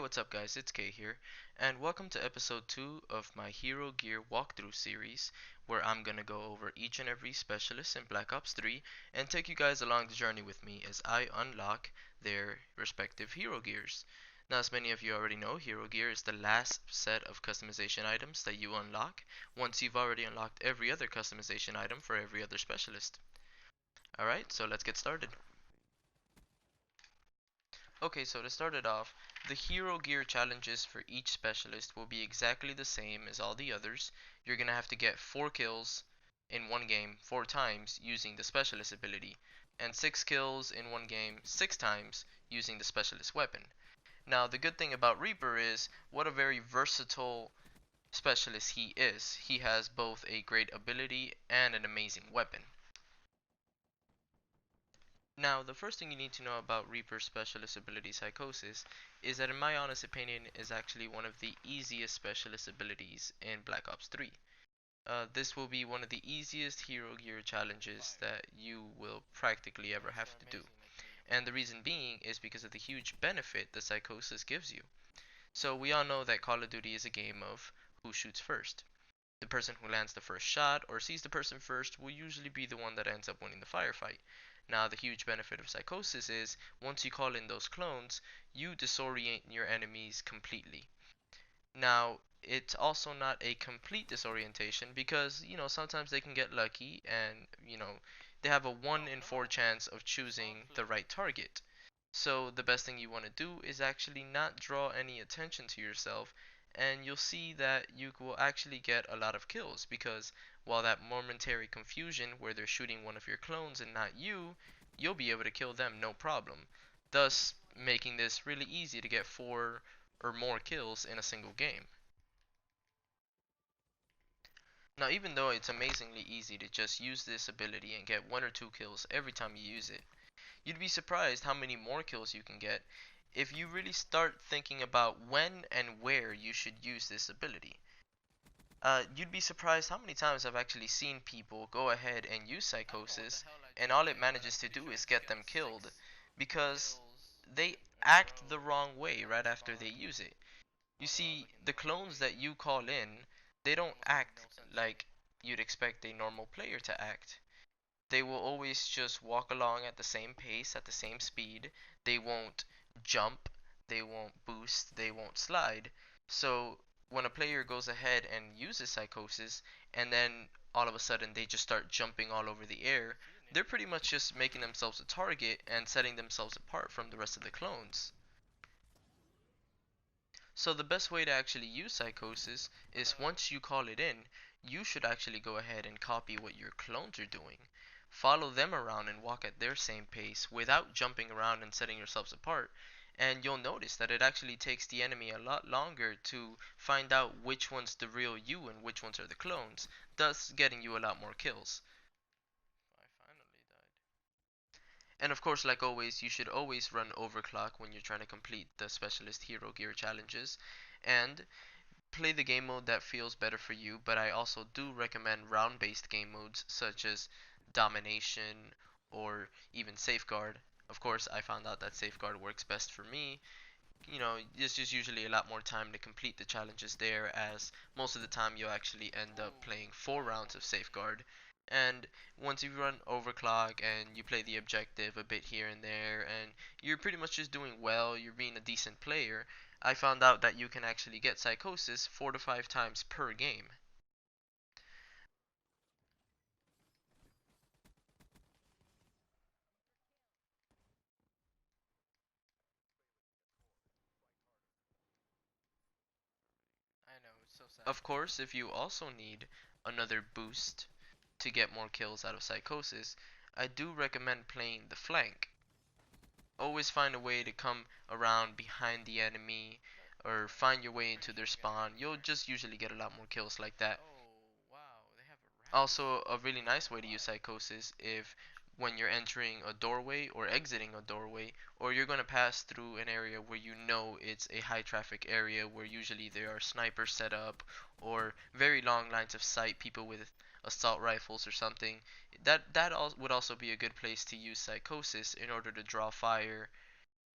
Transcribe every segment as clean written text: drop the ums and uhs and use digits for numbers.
what's up guys, it's Kay here, and welcome to episode 2 of my Hero Gear walkthrough series, where I'm gonna go over each and every specialist in Black Ops 3 and take you guys along the journey with me as I unlock their respective hero gears. Now, as many of you already know, Hero Gear is the last set of customization items that you unlock once you've already unlocked every other customization item for every other specialist. Alright, so let's get started. Okay, so to start it off, the hero gear challenges for each specialist will be exactly the same as all the others. You're gonna have to get 4 kills in one game 4 times using the specialist ability, and 6 kills in one game 6 times using the specialist weapon. Now, the good thing about Reaper is what a very versatile specialist he is. He has both a great ability and an amazing weapon. Now, the first thing you need to know about Reaper's specialist ability Psychosis is that in my honest opinion is actually one of the easiest specialist abilities in Black Ops 3. This will be one of the easiest hero gear challenges that you will practically ever have to do. And the reason being is because of the huge benefit the Psychosis gives you. So we all know that Call of Duty is a game of who shoots first. The person who lands the first shot or sees the person first will usually be the one that ends up winning the firefight. Now, the huge benefit of Psychosis is once you call in those clones, you disorient your enemies completely. Now, it's also not a complete disorientation because, sometimes they can get lucky and, they have a 1 in 4 chance of choosing the right target. So the best thing you want to do is actually not draw any attention to yourself, and you'll see that you will actually get a lot of kills because while that momentary confusion where they're shooting one of your clones and not you, you'll be able to kill them no problem, thus making this really easy to get 4 or more kills in a single game. Now, even though it's amazingly easy to just use this ability and get 1 or 2 kills every time you use it, you'd be surprised how many more kills you can get if you really start thinking about when and where you should use this ability. You'd be surprised how many times I've actually seen people go ahead and use Psychosis, and all it manages to do is get them killed because they act the wrong way right after they use it. You see, the clones that you call in, they don't act like you'd expect a normal player to act. They will always just walk along at the same pace, at the same speed. They won't jump, they won't boost, they won't slide. So when a player goes ahead and uses Psychosis and then all of a sudden they just start jumping all over the air, they're pretty much just making themselves a target and setting themselves apart from the rest of the clones. So the best way to actually use Psychosis is once you call it in, you should actually go ahead and copy what your clones are doing. Follow them around and walk at their same pace without jumping around and setting yourselves apart. And you'll notice that it actually takes the enemy a lot longer to find out which one's the real you and which ones are the clones, thus getting you a lot more kills. And of course, like always, you should always run overclock when you're trying to complete the specialist hero gear challenges. And play the game mode that feels better for you, but I also do recommend round-based game modes such as Domination or even Safeguard. Of course, I found out that Safeguard works best for me. It's just usually a lot more time to complete the challenges there, as most of the time you'll actually end up playing 4 rounds of Safeguard. And once you run Overclock and you play the objective a bit here and there, and you're pretty much just doing well, you're being a decent player, I found out that you can actually get Psychosis 4 to 5 times per game. Of course, if you also need another boost to get more kills out of Psychosis, I do recommend playing the flank. Always find a way to come around behind the enemy or find your way into their spawn. You'll just usually get a lot more kills like that. Also, a really nice way to use Psychosis if when you're entering a doorway or exiting a doorway, or you're going to pass through an area where you know it's a high traffic area where usually there are snipers set up or very long lines of sight, people with assault rifles or something. That would also be a good place to use Psychosis in order to draw fire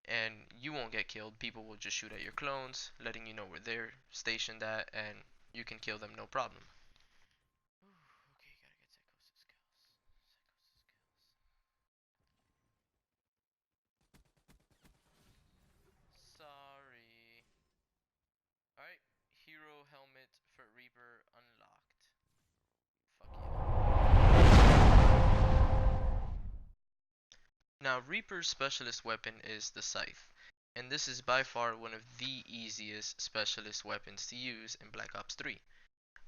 and you won't get killed. People will just shoot at your clones, letting you know where they're stationed at, and you can kill them no problem. Okay, gotta get psychosis skills. Sorry. Alright, hero helmet for Reaper unlocked. Fuck yeah. Now, Reaper's specialist weapon is the Scythe, and this is by far one of the easiest specialist weapons to use in Black Ops 3.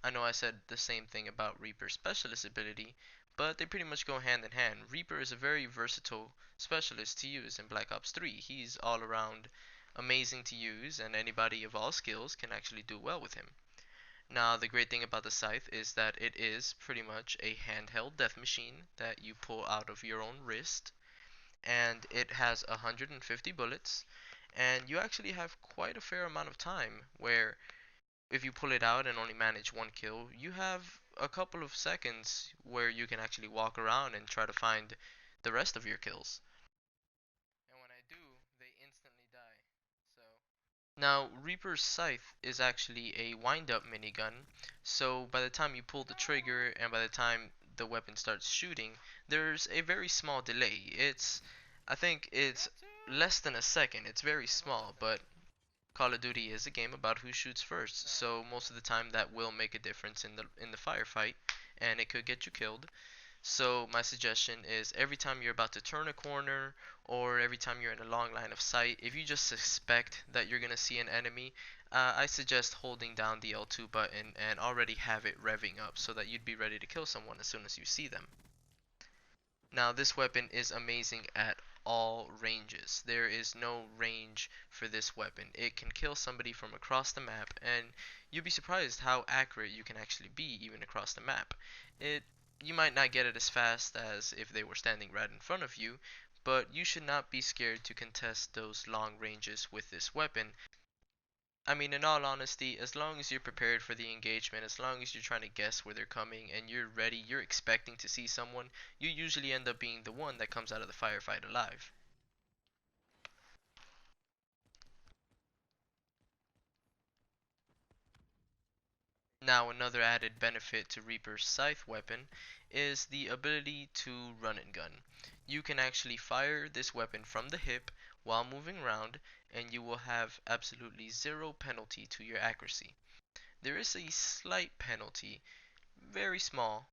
I know I said the same thing about Reaper's specialist ability, but they pretty much go hand in hand. Reaper is a very versatile specialist to use in Black Ops 3. He's all around amazing to use, and anybody of all skills can actually do well with him. Now, the great thing about the Scythe is that it is pretty much a handheld death machine that you pull out of your own wrist, and it has 150 bullets, and you actually have quite a fair amount of time where if you pull it out and only manage one kill, you have a couple of seconds where you can actually walk around and try to find the rest of your kills. And when I do, they instantly die. So now, Reaper's Scythe is actually a wind-up minigun, so by the time you pull the trigger and by the time the weapon starts shooting, there's a very small delay. I think it's less than a second. It's very small, but Call of Duty is a game about who shoots first, so most of the time that will make a difference in the firefight, and it could get you killed. So my suggestion is every time you're about to turn a corner or every time you're in a long line of sight, if you just suspect that you're gonna see an enemy, I suggest holding down the L2 button and already have it revving up so that you'd be ready to kill someone as soon as you see them. Now, this weapon is amazing at all ranges. There is no range for this weapon. It can kill somebody from across the map, and you'd be surprised how accurate you can actually be even across the map. You might not get it as fast as if they were standing right in front of you, but you should not be scared to contest those long ranges with this weapon. I mean, in all honesty, as long as you're prepared for the engagement, as long as you're trying to guess where they're coming and you're ready, you're expecting to see someone, you usually end up being the one that comes out of the firefight alive. Now, another added benefit to Reaper's Scythe weapon is the ability to run and gun. You can actually fire this weapon from the hip while moving around, and you will have absolutely zero penalty to your accuracy. There is a slight penalty, very small,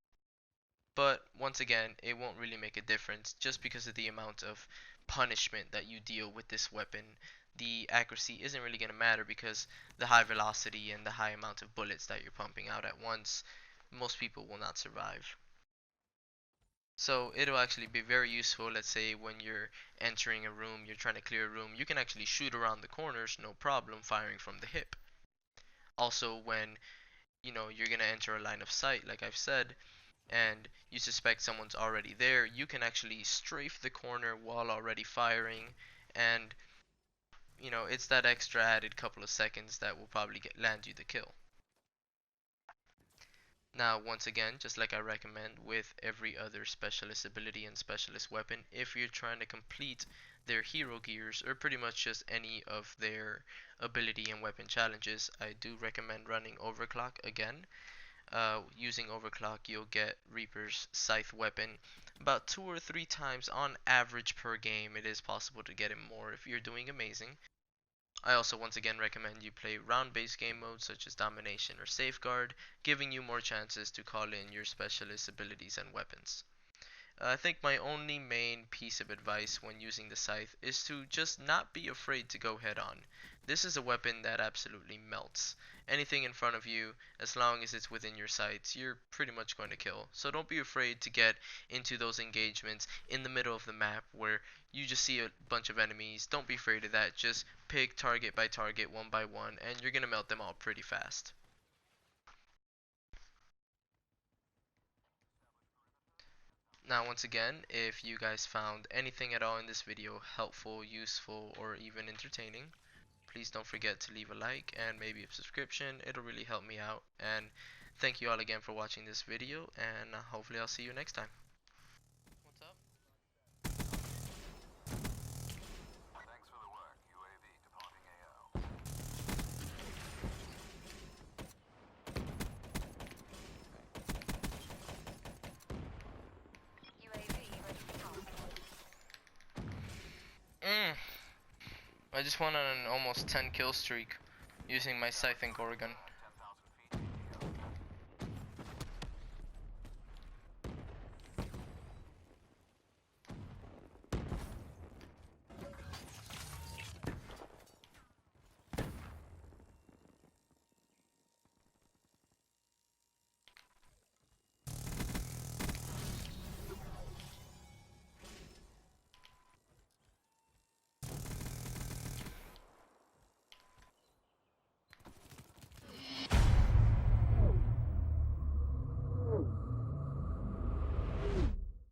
but once again, it won't really make a difference just because of the amount of punishment that you deal with this weapon. The accuracy isn't really going to matter because the high velocity and the high amount of bullets that you're pumping out at once, most people will not survive. So it'll actually be very useful, let's say when you're entering a room, you're trying to clear a room, you can actually shoot around the corners, no problem, firing from the hip. Also, when you're going to enter a line of sight, like I've said, and you suspect someone's already there, you can actually strafe the corner while already firing, and it's that extra added couple of seconds that will probably land you the kill. Now, once again, just like I recommend with every other specialist ability and specialist weapon, if you're trying to complete their hero gears or pretty much just any of their ability and weapon challenges, I do recommend running Overclock again. Using Overclock, you'll get Reaper's Scythe weapon about 2 or 3 times on average per game. It is possible to get it more if you're doing amazing. I also once again recommend you play round-based game modes such as Domination or Safeguard, giving you more chances to call in your specialist abilities and weapons. I think my only main piece of advice when using the scythe is to just not be afraid to go head on. This is a weapon that absolutely melts. Anything in front of you, as long as it's within your sights, you're pretty much going to kill. So don't be afraid to get into those engagements in the middle of the map where you just see a bunch of enemies. Don't be afraid of that. Just pick target by target, one by one, and you're going to melt them all pretty fast. Now, once again, if you guys found anything at all in this video helpful, useful, or even entertaining, please don't forget to leave a like and maybe a subscription. It'll really help me out. And thank you all again for watching this video, and hopefully I'll see you next time. What's up? I just went on an almost 10 kill streak using my scythe and gore gun.